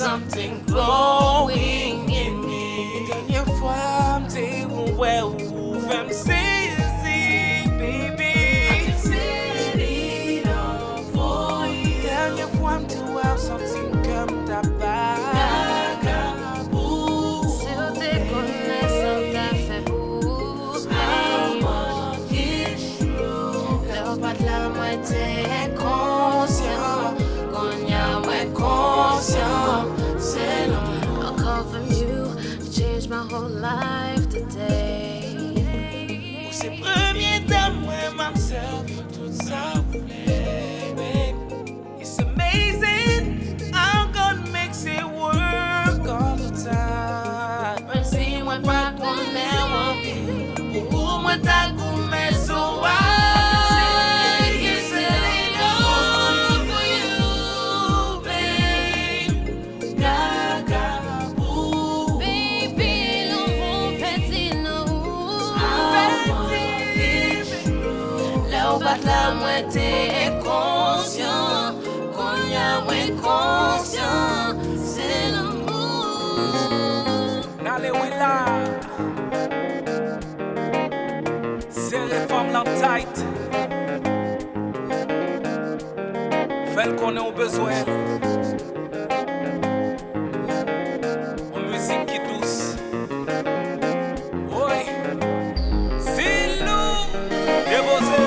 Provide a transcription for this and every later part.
something glowing in me. Dernière fois, m'te ouais ou femme saisir, baby. I can set it all for you. Dernière fois, m'te ouais something comme tabac. Si on te connaît, ça t'a fait beau. I want it true. Lève pas de la moitié conscient. Qu'on y a moins conscient. C'est l'amour. I'll call from you. You changed my whole life today. Pour ces premiers temps, moi, myself, tout ça vous plaît, babe. It's amazing how God makes it work all the time. Merci, moi, pas qu'on est one. Pour moi, t'as qu'on met so la moitié conscient, qu'on y a moins conscient, c'est l'amour. N'allez où là, c'est les femmes là tight. Fait qu'on est au besoin. En musique qui douce. Oui, c'est lourd, déposé.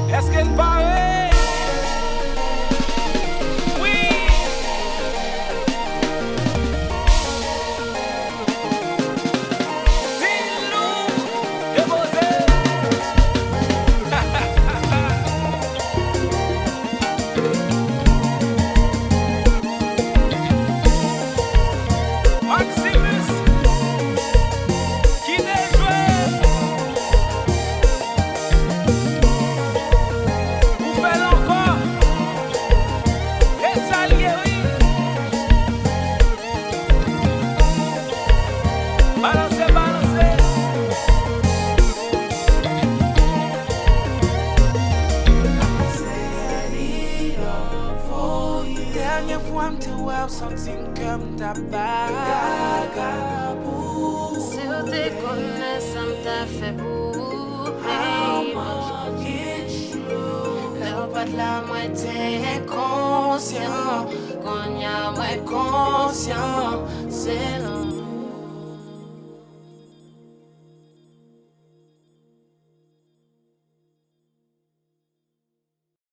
Est-ce qu'elle paraît? Oui. Dis-nous, déposé. Maximus, qui déjoue. Dernière fois, m'te ouais something comme tabac. Si on te connaît, ça t'a fait beau. I want it true. Lève pas de la moitié conscient. Qu'on y a moins conscient, c'est l'amour.